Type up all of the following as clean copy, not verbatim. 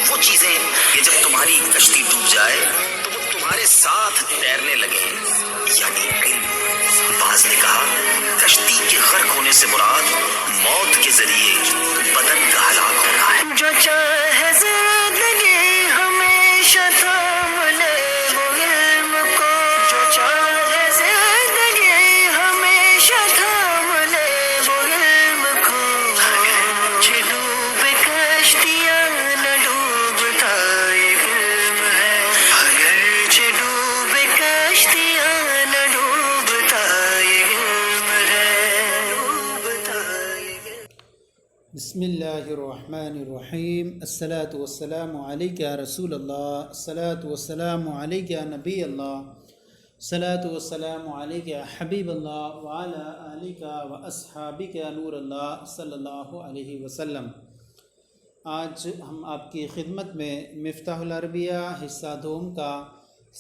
وہ چیزیں کہ جب تمہاری کشتی ڈوب جائے تو وہ تمہارے ساتھ تیرنے لگے، یعنی علم۔ بعض نے کہا کشتی کے غرق ہونے سے مراد موت کے ذریعے بدن کا ہلاک ہونا ہے۔ جو چاہے زندگی ہمیشہ تھام لے وہ علم کو، جو چاہے زندگی ہمیشہ تھام لے وہ علم کو، اگرچہ ڈوبے کشتیاں نہ ڈوبتا یہ علم ہے، اگرچہ ڈوبے کشتیاں نہ ڈوبتا یہ علم ہے، ڈوبتا یہ علم۔ بسم اللہ الرحمن الرحیم۔ الصلاۃ والسلام علیک یا رسول اللہ، الصلاۃ والسلام علیک یا نبی اللہ، الصلاۃ والسلام علیک یا حبیب اللہ وعلی آلک و اصحابک یا نور اللہ صلی اللہ علیہ وسلم۔ آج ہم آپ کی خدمت میں مفتاح العربیہ حصہ دوم کا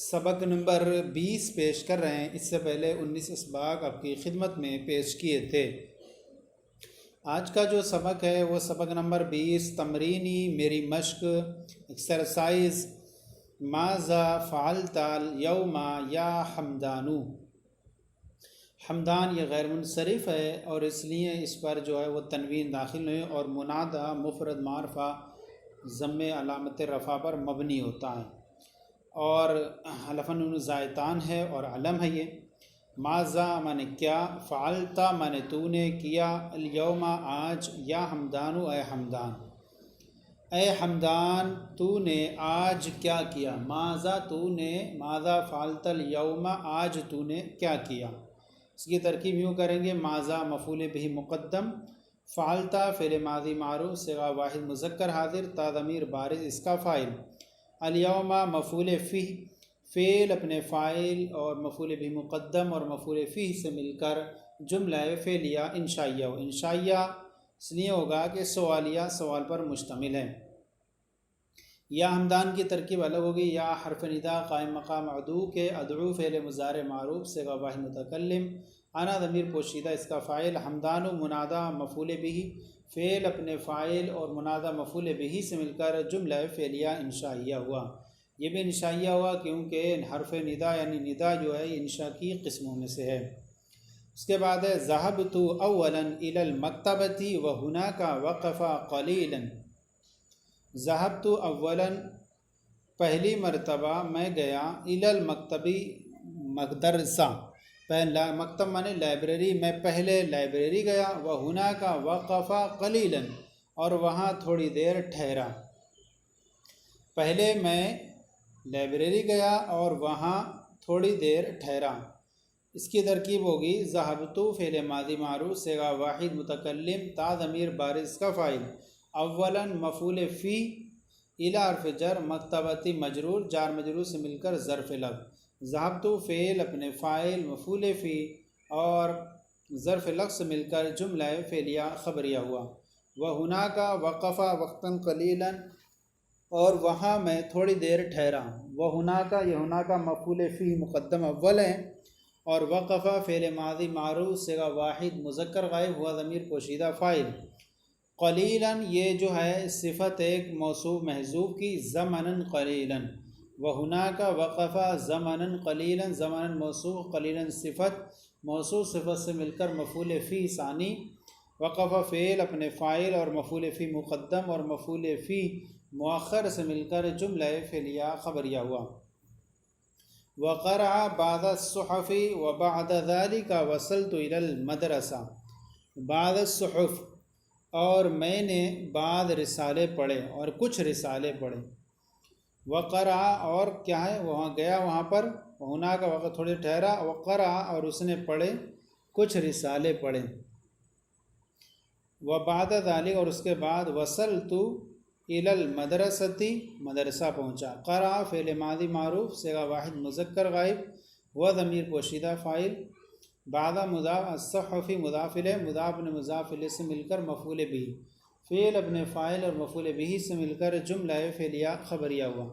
سبق نمبر 20 پیش کر رہے ہیں۔ اس سے پہلے 19 اسباق آپ کی خدمت میں پیش کیے تھے۔ آج کا جو سبق ہے وہ سبق نمبر 20 تمرینی میری مشق ایکسرسائز ماذا فعلت اليوم یا حمدانو۔ حمدان یہ غیر منصرف ہے اور اس لیے اس پر جو ہے وہ تنوین داخل نہیں اور منادہ مفرد معرفہ ضم علامت رفع پر مبنی ہوتا ہے اور حلف نون زائدتان ہے اور علم ہے۔ یہ ماذا مانے کیا، فعلتا مانے تو نے کیا، الیوم آج، یا حمدانو اے حمدان، اے حمدان تو نے آج کیا کیا، ماذا تو نے، ماذا فعلت الیوم آج تو نے کیا کیا۔ اس کی ترکیب یوں کریں گے، ماذا مفعول بہ مقدم، فعلتا فعل ماضی معروف صیغہ واحد مذکر حاضر، تا ضمیر بارز اس کا فاعل، الیوم مفعول فہ، فعل اپنے فاعل اور مفعول بھی مقدم اور مفعول فیہ سے مل کر جملہ فعلیہ انشائیہ ہو۔ انشائیہ اس لیے ہوگا کہ سوالیہ سوال پر مشتمل ہے۔ یا حمدان کی ترکیب الگ ہوگی، یا حرف ندا قائم مقام ادعو کے، ادعو فعل مضارع معروف صیغہ واحد متکلم، انا ضمیر پوشیدہ اس کا فاعل، حمدان منادہ مفعول بھی، فعل اپنے فاعل اور منادہ مفعول بھی سے مل کر جملہ فعلیہ انشائیہ ہوا۔ یہ بھی انشائیہ ہوا کیونکہ حرف ندا یعنی ندا جو ہے انشاء کی قسموں میں سے ہے۔ اس کے بعد ہے ذهبت اولا الى المکتبۃ وهناك وقف قلیلا۔ ذهبت اولا پہلی مرتبہ میں گیا، الى المکتب مدرسہ، مکتب مانے لائبریری، میں پہلے لائبریری گیا، وهناك وقف قلیلا اور وہاں تھوڑی دیر ٹھہرا۔ پہلے میں لائبریری گیا اور وہاں تھوڑی دیر ٹھہرا۔ اس کی ترکیب ہوگی ذهبت فعل ماضی معروف صیغہ واحد متکلم، تا ضمیر بارز کا فاعل، اولا مفعول فی، الی حرف جر، مکتبۃ مجرور جار مجرور سے مل کر ظرف لفظ، ذهبت فعل اپنے فاعل مفعول فی اور ظرف لفظ سے مل کر جملہ فعلیہ خبریہ ہوا۔ وَهُنَاكَ وَقَفَ وَقْتًا قَلِيلًا اور وہاں میں تھوڑی دیر ٹھہرا۔ وَهُنَاكَ یہ هُنَاكَ مفعول فی مقدم اول ہے اور وقف فعل ماضی معروف صیغہ واحد مذکر غائب ہوا ضمیر پوشیدہ فاعل، قلیلا یہ جو ہے صفت ایک موصوف محذوف کی، زمنا قلیلا، وَهُنَاكَ وقف زمنا قلیلا، زمنا موصوف قلیلا صفت، موصوف صفت سے مل کر مفعول فی ثانی، وقف فعل اپنے فاعل اور مفعول فی مقدم اور مفعول فی مؤخر سے مل کر جملہ فعلیہ خبریہ ہوا۔ وقرأ بعض الصحف وبعد ذلك وصلت إلى المدرسة۔ بعض الصحف اور میں نے بعض رسالے پڑھے اور کچھ رسالے پڑھے۔ وقرأ اور کیا ہے، وہاں گیا وہاں پر، ہونا کا وقت تھوڑی ٹھہرا، وقرأ اور اس نے پڑھے کچھ رسالے پڑھے۔ وبعد ذلك اور اس کے بعد وصلت إلى المدرسة مدرسہ پہنچا۔ قرأ فعل ماضی معروف صیغہ واحد مذکر غائب و ضمیر پوشیدہ فاعل، بعد مضاف، الصحف مضاف الیہ، مضاف نے مضاف الیہ سے مل کر مفعول بھی، فعل اپنے فاعل اور مفعول بھی سے مل کر جملہ فعلیہ خبریہ ہوا۔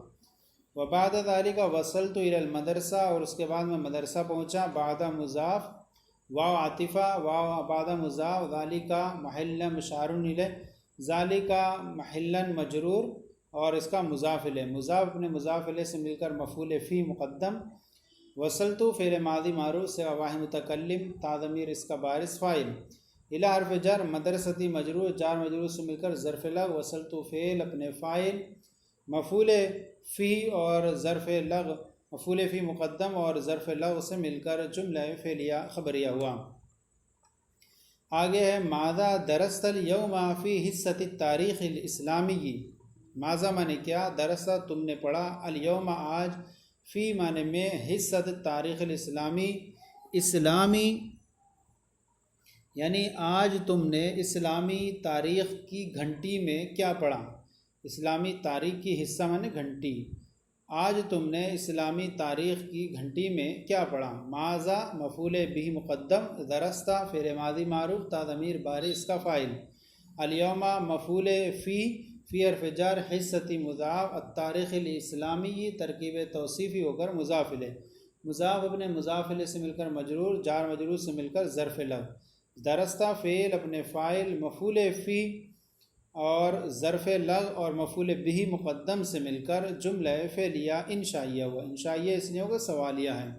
وبعد ذلك وصلت إلى المدرسہ اور اس کے بعد میں مدرسہ پہنچا۔ بعد مضاف واو عاطفہ، واو بعد مضاف، ذالک محل مشار الیہ، ذالک محلا مجرور، اور اس کا مضاف الیہ، مضاف اپنے مضاف الیہ سے مل کر مفعول فی مقدم، وصلتو فعل ماضی معروف سے واحد متکلم، تا ضمیر اس کا بارز فاعل، الی حرف جر مدرستی مجرور، جار مجرور سے مل کر ظرف لغ، وصلتو فعل اپنے فاعل، مفعول فی اور ظرف لغ، مفعول فی مقدم اور ظرف لغ سے مل کر جملہ فعلیہ خبریہ ہوا۔ آگے ہے ماذا درست الیوم فی حصۃ التاریخ الاسلامی، ماذا مانے کیا، درستہ تم نے پڑھا، الیوم آج، فی مانے میں، حصۃ التاریخ الاسلامی اسلامی، یعنی آج تم نے اسلامی تاریخ کی گھنٹی میں کیا پڑھا، اسلامی تاریخ کی حصہ مانے گھنٹی، آج تم نے اسلامی تاریخ کی گھنٹی میں کیا پڑھا، ماذا مفعول بہ مقدم، درستہ فعل ماضی معروف، تا ضمیر باری اس کا فاعل، الیوم مفعول فی حرف جر، حصتی مضاف، التاریخ الاسلامی ترکیب توصیفی ہو کر مضاف الیہ، مضاف اپنے مضاف الیہ سے مل کر مجرور، جار مجرور سے مل کر ظرف لغ، درستہ فعل اپنے فاعل، مفعول فی اور ظرف لغ اور مفعول بہ مقدم سے مل کر جملہ فعلیہ انشائیہ ہوا، انشائیہ اس لیے ہوگا سوالیہ ہے،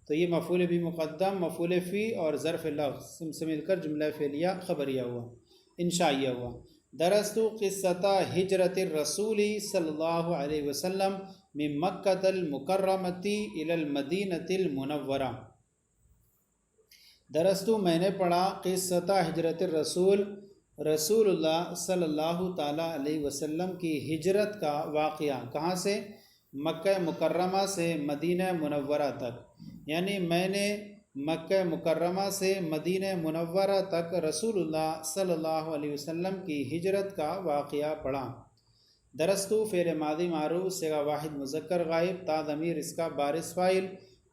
تو یہ مفعول بہ مقدم، مفعول فی اور ظرف لغ سے مل کر جملہ فعلیہ خبریہ ہوا، انشائیہ ہوا۔ درستو قصۃ ہجرت الرسول صلی اللہ علیہ وسلم من مکۃ المکرمۃ الی المدینۃ المنورہ، درستو میں نے پڑھا قصۃ ہجرت الرسول، رسول اللہ صلی اللہ تعالیٰ علیہ وسلم کی ہجرت کا واقعہ، کہاں سے، مکہ مکرمہ سے مدینہ منورہ تک، یعنی میں نے مکہ مکرمہ سے مدینہ منورہ تک رسول اللہ صلی اللہ علیہ وسلم کی ہجرت کا واقعہ پڑھا۔ درستو فعل ماضی معروف صیغہ واحد مذکر غائب، تا ضمیر اس کا بارز فاعل،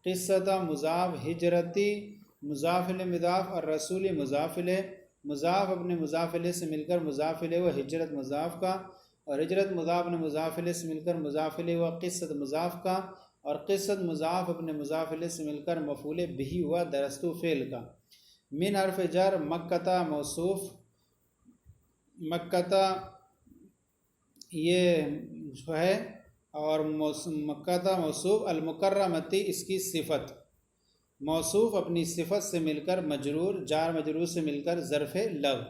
قصۃ مضاف، ہجرتی مضاف الیہ مضاف، اور رسول مضاف الیہ، مضاف اپنے مضاف الیہ سے مل کر مضاف الیہ و ہجرت مضاف کا، اور ہجرت مضاف اپنے مضاف الیہ سے مل کر مضاف الیہ و قصۃ مضاف کا، اور قصۃ مضاف اپنے مضاف الیہ سے مل کر مفعول بہ ہوا درستو فعل کا۔ من حرف جر مکۃ موصوف، مکۃ یہ جو ہے اور مکۃ موصوف، المکرمۃ اس کی صفت، موصوف اپنی صفت سے مل کر مجرور، جار مجرور سے مل کر ظرف لغ،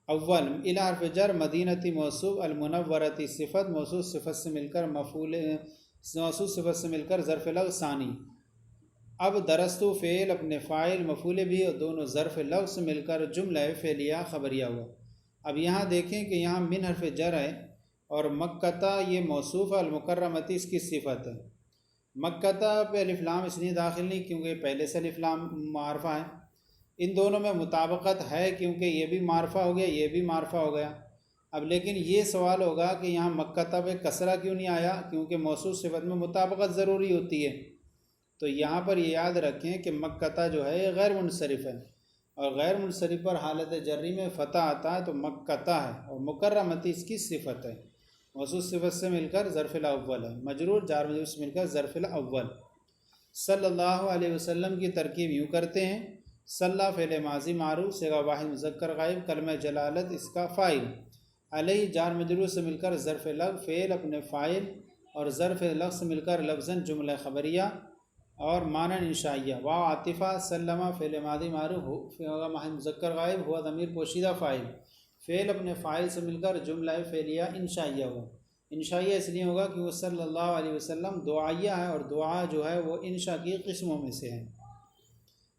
اول الی حرف جر مدینتی موصوف، المنورتی صفت، موصوف صفت سے مل کر موصوف صفت سے مل کر ظرف لغ ثانی۔ اب درستو فعل اپنے فاعل، مفعول بھی، اور دونوں ظرف لغ سے مل کر جملہ فعلیہ خبریہ ہوا۔ اب یہاں دیکھیں کہ یہاں من حرف جر ہے اور مکۃ یہ موصوف، المکرمتی اس کی صفت ہے، مکۃ پہ الف لام اس لیے داخل نہیں کیونکہ پہلے سے الف لام معرفہ ہے، ان دونوں میں مطابقت ہے کیونکہ یہ بھی معرفہ ہو گیا، یہ بھی معرفہ ہو گیا۔ اب لیکن یہ سوال ہوگا کہ یہاں مکۃ پہ کسرہ کیوں نہیں آیا، کیونکہ موصوف صفت میں مطابقت ضروری ہوتی ہے، تو یہاں پر یہ یاد رکھیں کہ مکۃ جو ہے یہ غیر منصرف ہے، اور غیر منصرف پر حالت جری میں فتح آتا ہے تو مکۃ ہے، اور مکرمتی اس کی صفت ہے، موصوف صفت سے مل کر ظرف الاول ہے، مجرور جار مجرور سے مل کر ظرف الاول۔ صلی اللہ علیہ وسلم کی ترکیب یوں کرتے ہیں، صلی فعل ماضی معروف صیغہ واحد مذکر غائب، کلمہ جلالت اس کا فاعل، علیہ جار مجرور سے مل کر ظرف لغ، فعل اپنے فاعل اور ظرف لغ سے مل کر لفظاً جملہ خبریہ اور معنی انشائیہ، واو عاطفہ، سلمہ فعل ماضی معروف واحد مذکر غائب، ہوا ضمیر پوشیدہ فاعل، فعل اپنے فاعل سے مل کر جملہ فعلیہ انشائیہ ہوا، انشائیہ اس لیے ہوگا کہ وہ صلی اللہ علیہ وسلم دعائیہ ہے، اور دعا جو ہے وہ انشاء کی قسموں میں سے ہے۔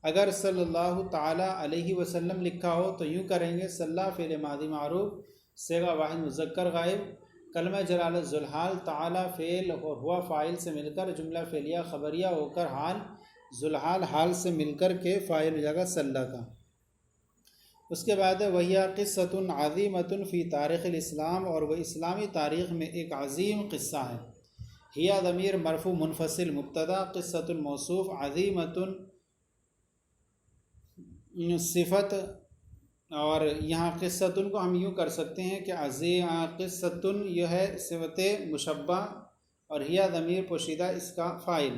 اگر صلی اللہ تعالیٰ علیہ وسلم لکھا ہو تو یوں کریں گے، صلی فعل ماضی معروف صیغہ واحد مذکر غائب، کلمہ جلالت ذوالحال، تعالیٰ فعل اور ہوا فاعل سے مل کر جملہ فعلیہ خبریہ ہو کر حال، ذوالحال حال سے مل کر کے فاعل ہو جائے گا صلی کا۔ اس کے بعد وہی قصۃ عظیمۃ فی تاریخ الاسلام، اور وہ اسلامی تاریخ میں ایک عظیم قصہ ہے، ہیا ضمیر مرفوع منفصل مبتدا، قصۃ الموصوف، عظیمۃ صفت، اور یہاں قصۃ کو ہم یوں کر سکتے ہیں کہ قصۃ یہ ہے صفت مشبہ، اور ہیا ضمیر پوشیدہ اس کا فاعل،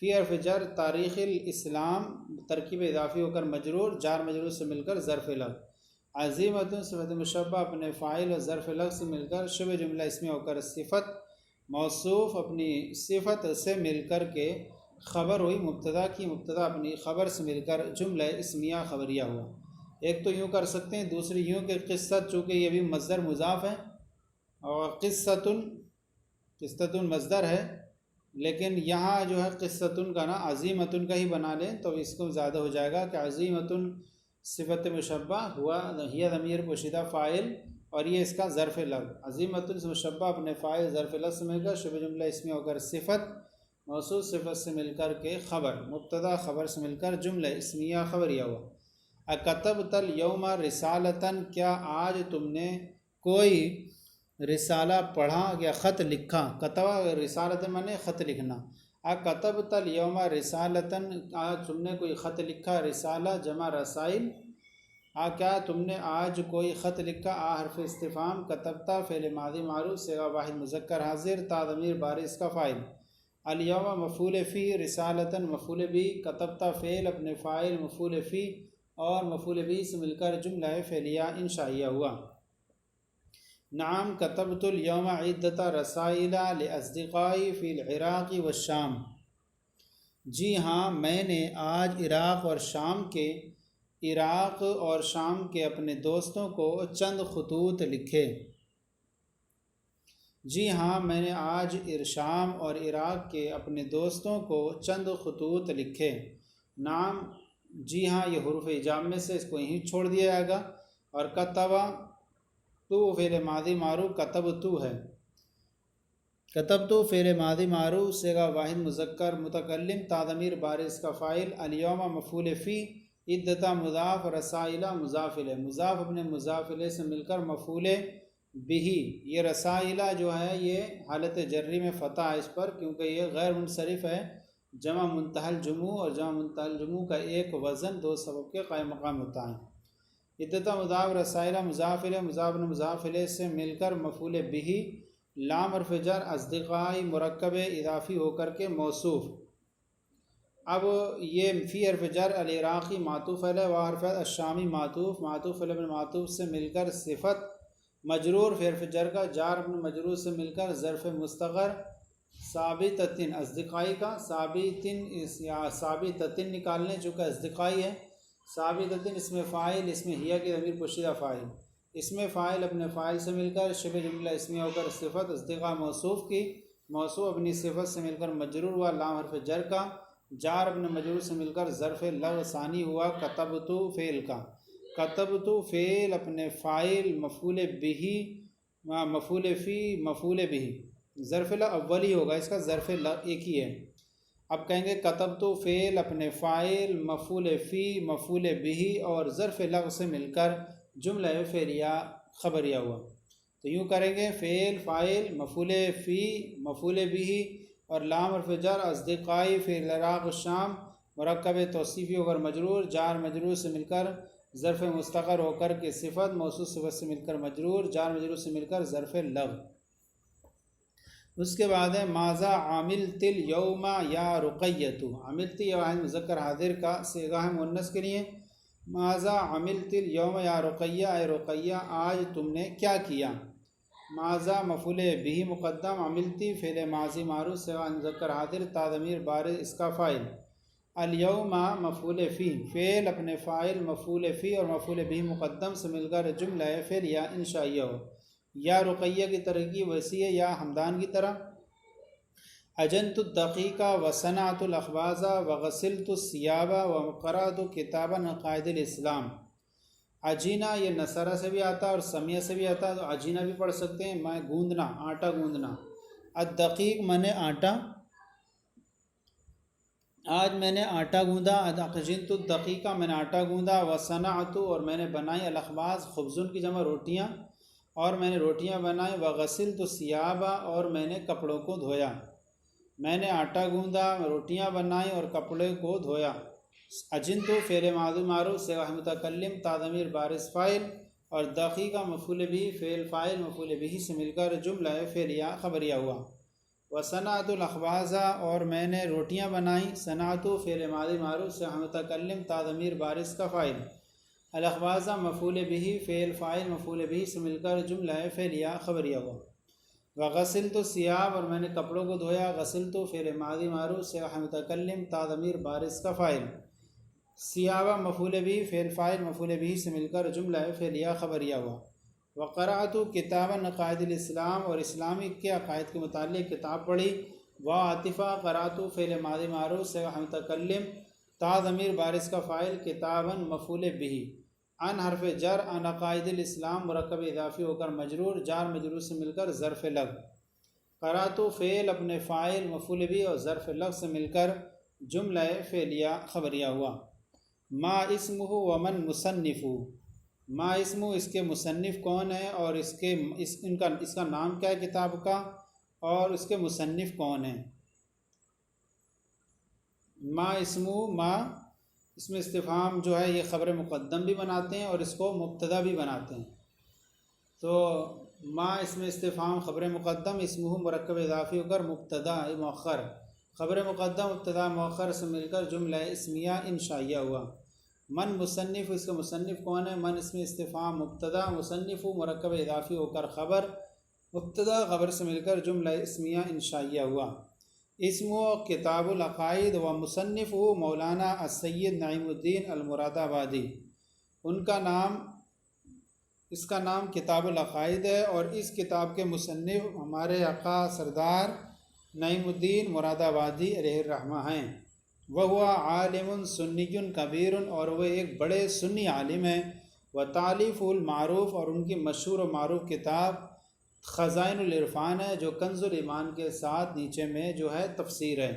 فی حرف جر تاریخ الاسلام ترکیب اضافی ہو کر مجرور، جار مجرور سے مل کر ظرف لغ، عظیمۃ صفت مشبہ اپنے فاعل اور ظرف لفظ سے مل کر شبہ جملہ اسمی ہو کر صفت موصوف اپنی صفت سے مل کر کے خبر ہوئی مبتدا کی، مبتدا اپنی خبر سے مل کر جملہ اسمیہ خبریہ ہوا۔ ایک تو یوں کر سکتے ہیں، دوسری یوں کہ قصت، چونکہ یہ بھی مصدر مضاف ہے اور قصۃ مصدر ہے، لیکن یہاں جو ہے قصۃ کا نا عظیمۃ کا ہی بنا لیں تو اس کو زیادہ ہو جائے گا کہ عظیمۃ صفت مشبہ ہوا ہی ضمیر پوشیدہ فاعل اور یہ اس کا ظرف لفظ، عظیمۃ مشبہ اپنے فاعل ظرف لفظ سے مل کر شبہ جملہ اسمی ہو کر صفت موصوف صفت سے مل کر کے خبر مبتدا خبر سے مل کر جملہ اسمیہ خبریہ ہوا۔ اکتبت الیوم رسالتاً، کیا آج تم نے کوئی رسالہ پڑھا یا خط لکھا؟ کتبہ رسالت مانے خط لکھنا۔ اکتبت الیوم رسالتاً، آج تم نے کوئی خط لکھا، رسالہ جمع رسائل، کیا تم نے آج کوئی خط لکھا؟ حرف استفہام، کتبتا فعل ماضی معروف صیغہ واحد مذکر حاضر، تا ضمیر بارز کا فاعل، الیوم مفعول فی، رسالتاً مفعول بھی، کتبتا فعل اپنے فاعل مفعول فی اور مفعول بھی سے مل کر جملہ فعلیہ انشائیہ ہوا۔ نعم کتبت الیوم عدۃ رسائل لاصدقائی فی العراق والشام، جی ہاں میں نے آج عراق اور شام کے اپنے دوستوں کو چند خطوط لکھے۔ جی ہاں میں نے آج شام اور عراق کے اپنے دوستوں کو چند خطوط لکھے۔ نعم، جی ہاں، یہ حروف ایجاب میں سے اس کو یہیں چھوڑ دیا جائے گا، اور کتبہ تو فعل ماضی معروف کتبتو ہے، کتبتو فعل ماضی معروف صیغہ واحد مذکر متکلم، تا ضمیر بارز کا فاعل، الیوم مفعول فی، عدۃ مضاف، رسائل مضاف الیہ، مضاف اپنے مضاف الیہ سے مل کر مفعول بھی، یہ رسائل جو ہے یہ حالت جری میں فتح ہے اس پر کیونکہ یہ غیر منصرف ہے، جمع منتہی الجموع، اور جمع منتہی الجموع کا ایک وزن دو سبب کے قائم مقام ہوتا ہے۔ عدۃ مضاف، رسائل مضاف الیہ، مضاف الیہ سے مل کر مفعول بھی، لام حرف جر، اصدقائی مرکب اضافی ہو کر کے موصوف۔ اب یہ فی حرف جر، العراقی معطوف علیہ، و حرف الشامی معطوف علیہ معطوف سے مل کر صفت، مجرور فی حرف جر کا، جار اپنے مجرور سے مل کر ظرف مستقر، ثابتتن اصدقائی کا، ثابتتن نکال لیں چونکہ اصدقائی ہے، ثابتتن اس میں فاعل، اس میں ہیا کی ضمیر پوشیدہ فاعل، اس میں فاعل اپنے فاعل سے مل کر شبہ جملہ اسمی ہو کر صفت، اصدقاء موصوف کی، موصوف اپنی صفت سے مل کر مجرور ہوا، لام حرف جر کا، جار اپنے مجرور سے مل کر ظرف لفظ ثانی ہوا، کتبتو فعل کا، کتبتو فعل اپنے فاعل مفعول بھی، مفعول فی، مفعول بھی، ظرف اول ہی ہوگا، اس کا ظرف ایک ہی ہے۔ اب کہیں گے کتبتو فعل اپنے فاعل مفعول فی، مفعول بھی اور ظرف لفظ سے مل کر جملہ فعلیہ خبریہ ہوا، تو یوں کریں گے فعل فاعل مفعول فی مفعول بھی اور لام حرف جر، اصدقائی فی العراق الشام مرکب توصیفی ہو کر مجرور، جار مجرور سے مل کر ظرف مستقر ہو کر کے صفت، موصوف صفت سے مل کر مجرور، جار مجرور سے مل کر ظرف لفظ۔ اس کے بعد ہے ماذا عملت الیوم یا رقیۃ، عملت یہ واحد مذکر حاضر کا صیغہ ہے مؤنث کے لیے، ماذا عملت الیوم یا رقیہ، اے رقیہ آج تم نے کیا کیا؟ ماذا مفعول بھی مقدم، عملتی فعل ماضی معروف صیغہ مذکر حاضر، تا ضمیر بارز اس کا فاعل، الیوم مفعول فی، فعل اپنے فاعل مفعول فی اور مفعول بھی مقدم سے مل کر جملہ فعلیہ انشائیہ ہو۔ یا رقیہ کی ترقی وسیع ہے، یا حمدان کی طرح، اجنت الدقیق وصنعت الاخباز وغسلت الثیاب وقرأت کتابا عقائد الاسلام۔ عجینہ یہ نصرہ سے بھی آتا ہے اور سمیہ سے بھی آتا ہے، تو عجینہ بھی پڑھ سکتے ہیں، میں گوندنا، آٹا گوندنا، الدقیق مانے آٹا، آج میں نے آٹا گوندا، اجنت الدقیق میں نے آٹا گوندا، وصنعت اور میں نے بنائی، الاخباز خبزن کی جمع روٹیاں، اور میں نے روٹیاں بنائیں، وغسلت الثیاب اور میں نے کپڑوں کو دھویا، میں نے آٹا گوندا، روٹیاں بنائیں اور کپڑے کو دھویا۔ اجنت فعل ماضی معروف صیغہ متکلم، تا ضمیر بارز فاعل اور دقیق مفعول بھی، فعل فاعل مفعول بھی سے مل کر جملہ فعلیہ خبریہ ہوا۔ وصنعت الاخباز اور میں نے روٹیاں بنائیں، صنعت فعل ماضی معروف صیغہ متکلم، تا ضمیر بارز کا فاعل، الاخبازہ مفعول بہ فعل فاعل مفعول بہ سے مل کر جملہ فعلیہ خبریہ ہوا۔ وغسلت الثیاب اور میں نے کپڑوں کو دھویا، غسلت فعل ماضی معروف سے متکلم تا ضمیر بارز کا فاعل، ثیابہ مفعول بہ فعل فاعل مفعول بہ سے مل کر جملہ فعلیہ خبریہ ہوا۔ وقرأت کتاباً عقائد الاسلام اور اسلامی کے عقائد کے متعلق کتاب پڑھی۔ وعاطفہ قرأت فعل ماضی معروف سے متکلم تا ضمیر بارز کا فاعل کتاباً مفعول بہ، ان حرف جر ان عقائد الاسلام مرکب اضافی ہو کر مجرور، جار مجرور سے مل کر ظرف لغ۔ قرأت فعل اپنے فاعل مفعول بہ اور ظرف لغ سے مل کر جملہ فعلیہ خبریہ ہوا۔ ما اسمہ ومن مصنف، ما اسمہ اس کے مصنف کون ہے اور اس کا نام کیا ہے کتاب کا، اور اس کے مصنف کون ہیں۔ ما اسمہ، ما اس میں استفہام جو ہے یہ خبر مقدم بھی بناتے ہیں اور اس کو مبتدا بھی بناتے ہیں۔ تو ما اس میں استفہام خبر مقدم، اسمہ مرکب اضافی ہو کر مبتدا مؤخر، خبر مقدم مبتدا مؤخر سے مل کر جملہ اسمیہ انشائیہ ہوا۔ من مصنف اس کا مصنف کون ہے، من اس میں استفہام مبتدا، مصنف مرکب اضافی ہو کر خبر، مبتدا خبر سے مل کر جملہ اسمیہ انشائیہ ہوا۔ اسم و کتاب العقائد و مصنف مولانا السید نعیم الدین المراد آبادی، اس کا نام کتاب العقائد ہے اور اس کتاب کے مصنف ہمارے آقا سردار نعیم الدین مراد آبادی علیہ الرحمہ ہیں۔ وہ عالم سنی کبیر اور وہ ایک بڑے سنی عالم ہیں۔ و تالیف المعروف اور ان کی مشہور و معروف کتاب خزائن العرفان ہے جو کنز الایمان کے ساتھ نیچے میں جو ہے تفسیر ہے۔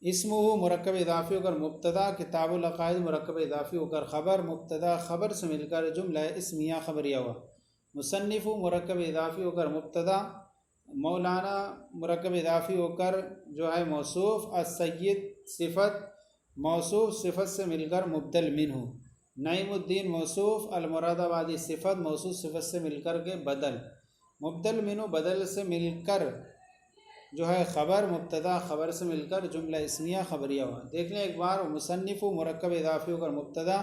اسمہ مرکب اضافی ہو کر مبتدا، کتاب العقائد مرکب اضافی ہو کر خبر، مبتدا خبر سے مل کر جملہ اسمیہ خبریہ ہوا۔ مصنف مرکب اضافی ہو کر مبتدا، مولانا مرکب اضافی ہو کر جو ہے موصوف، السید صفت، موصوف صفت سے مل کر مبدل منہ، نعیم الدین موصوف، المراد آبادی صفت، موصوف صفت سے مل کر کے بدل، مبدل منہ بدل سے مل کر جو ہے خبر، مبتدا خبر سے مل کر جملہ اسمیہ خبریہ ہوا۔ دیکھ لیں ایک بار، مصنف مرکب اضافی ہو کر مبتدا،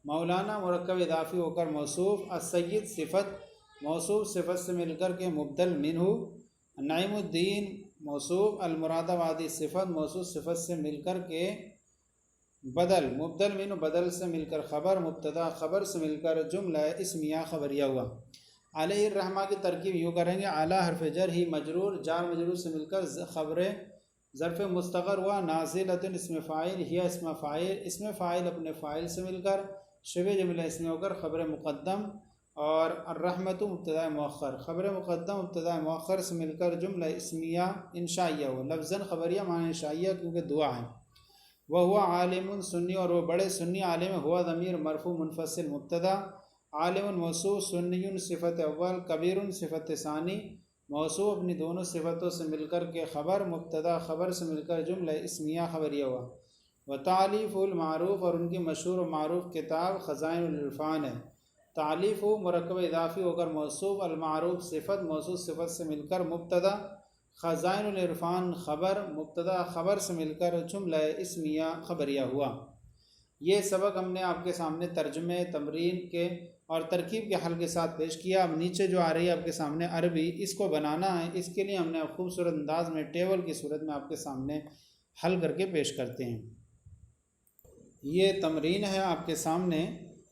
مولانا مرکب اضافی ہو کر موصوف، السید صفت، موصوف صفت سے مل کر کے مبدل منہ، نعیم الدین موصوف، المراد آبادی صفت، موصوف صفت سے مل کر کے بدل، مبدل منہ بدل سے مل کر خبر، مبتدا خبر سے مل کر جملہ اسمیہ خبریہ ہوا۔ علیہ الرحمہ کی ترکیب یوں کریں گے، اعلیٰ حرف جر ہی مجرور، جار مجرور سے مل کر خبر ظرف مستقر ہوا، نازلۃ اسم فاعل، ہی اسم فاعل، اسم فاعل اپنے فاعل سے مل کر شبہ جملہ اسمی ہو کر خبر مقدم، اور الرحمۃ مبتدا مؤخر، خبر مقدم مبتدا مؤخر سے مل کر جملہ اسمیہ انشائیہ ہو، لفظاً خبریہ معنی انشائیہ کیونکہ دعا ہے۔ وہ ہوا عالم سنی اور وہ بڑے سنی عالم ہے، ہوا ضمیر مرفوع منفصل مبتدا، عالم موصوف، سنی صفت اول، کبیر صفت ثانی، موصوف اپنی دونوں صفتوں سے مل کر کے خبر، مبتدا خبر سے مل کر جملہ اسمیہ خبریہ ہوا۔ و تعلیف المعروف اور ان کی مشہور و معروف کتاب خزائن العرفان ہے۔ تعلیف مرکب اضافی ہو کر موصوف، المعروف صفت، موصوف صفت سے مل کر مبتدا، خزائن العرفان خبر، مبتدا خبر سے مل کر جملہ اسمیہ خبریہ ہوا۔ یہ سبق ہم نے آپ کے سامنے ترجمے، تمرین کے اور ترکیب کے حل کے ساتھ پیش کیا۔ اب نیچے جو آ رہی ہے آپ کے سامنے عربی، اس کو بنانا ہے، اس کے لیے ہم نے خوبصورت انداز میں ٹیبل کی صورت میں آپ کے سامنے حل کر کے پیش کرتے ہیں۔ یہ تمرین ہے آپ کے سامنے،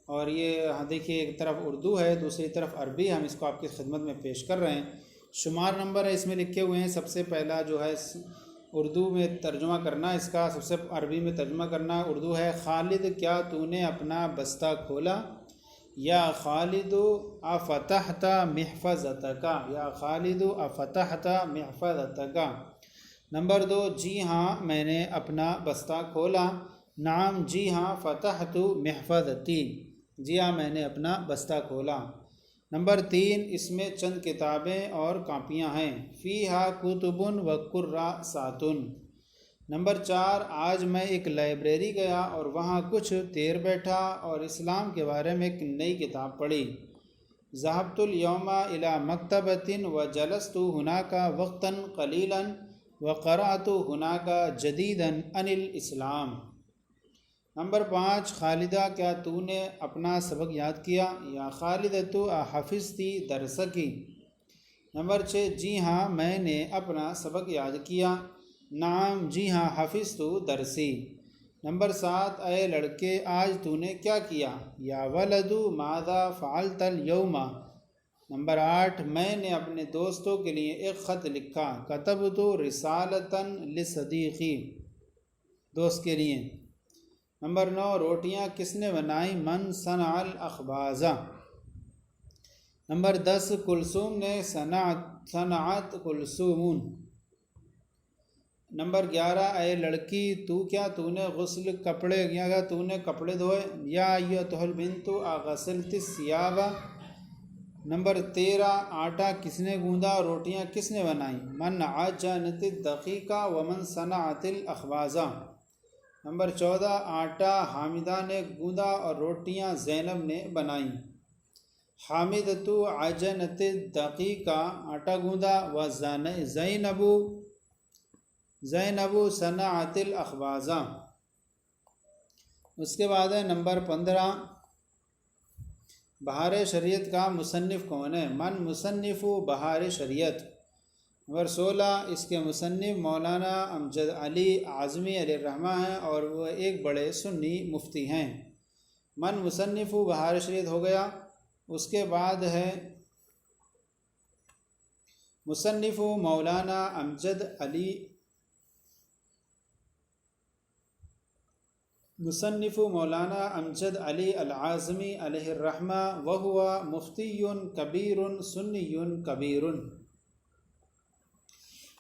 اور یہ دیکھیے ایک طرف اردو ہے، دوسری طرف عربی، ہم اس کو آپ کی خدمت میں پیش کر رہے ہیں۔ شمار نمبر ہے اس میں لکھے ہوئے ہیں، سب سے پہلا جو ہے اردو میں ترجمہ کرنا، اس کا سب سے عربی میں ترجمہ کرنا اردو ہے، خالد کیا تو نے اپنا بستہ کھولا، یا خالد افتحت محفظتک، یا خالد افتحت محفظتک۔ نمبر 2، جی ہاں میں نے اپنا بستہ کھولا، نعم جی ہاں، فتحت محفظتی، جی ہاں میں نے اپنا بستہ کھولا۔ نمبر 3، اس میں چند کتابیں اور کاپیاں ہیں، فیہا کتب و کراسات۔ نمبر 4، آج میں ایک لائبریری گیا اور وہاں کچھ دیر بیٹھا اور اسلام کے بارے میں ایک نئی کتاب پڑھی۔ ذهبت اليوم الى مکتبۃ وجلست هناك وقتا قلیلا وقرأت هناك جدیدا عن الاسلام۔ نمبر 5، خالدہ کیا تو نے اپنا سبق یاد کیا؟ یا خالدۃ حفظتی درسکی۔ نمبر 6، جی ہاں میں نے اپنا سبق یاد کیا۔ نعم جی ہاں حفظت درسی۔ نمبر 7، اے لڑکے آج تو نے کیا کیا؟ یا ولد ماذا فعلت اليوم۔ نمبر 8، میں نے اپنے دوستوں کے لیے ایک خط لکھا۔ کتبت رسالۃ لصدیقی، دوست کے لیے۔ نمبر 9، روٹیاں کس نے بنائی؟ من صنع الاخباز۔ نمبر 10، کلثوم نے صنعت کلثوم۔ نمبر 11، اے لڑکی تو نے تو نے کپڑے دھوئے؟ یا ایتھا البنت اغسلت الثیاب۔ نمبر 13، آٹا کس نے گوندا اور روٹیاں کس نے بنائیں؟ من عجنت الدقیق ومن صنعت الاخباز۔ نمبر 14، آٹا حامدہ نے گوندا اور روٹیاں زینب نے بنائیں۔ حامدۃ عجنت الدقیق، آٹا گوندا، و زینب صنعت الاخباز۔ اس کے بعد ہے نمبر 15، بہار شریعت کا مصنف کون ہے؟ من مصنف بہار شریعت۔ نمبر 16، اس کے مصنف مولانا امجد علی اعظمی علیہ الرحمہ ہیں اور وہ ایک بڑے سنی مفتی ہیں۔ من مصنف بہار شریعت ہو گیا۔ اس کے بعد ہے مصنف مولانا امجد علی الاعظمی علیہ الرحمہ، وہو مفتی کبیر سنی کبیر۔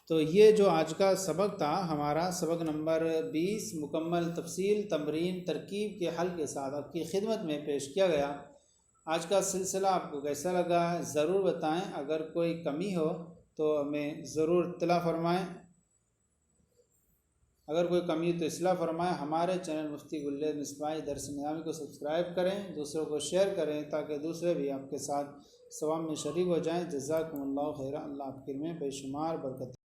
تو یہ جو آج کا سبق تھا ہمارا، سبق نمبر 20، مکمل تفصیل تمرین ترکیب کے حل کے ساتھ آپ کی خدمت میں پیش کیا گیا۔ آج کا سلسلہ آپ کو کیسا لگا ضرور بتائیں۔ اگر کوئی کمی ہو تو ہمیں ضرور اطلاع فرمائیں۔ اگر کوئی کمی تو اصلاح فرمائیں۔ ہمارے چینل مفتی گلیز مصباحی درس نظامی کو سبسکرائب کریں، دوسروں کو شیئر کریں تاکہ دوسرے بھی آپ کے ساتھ ثواب میں شریک ہو جائیں۔ جزاکم اللہ خیرا۔ اللہ آپ کے میں بے شمار برکت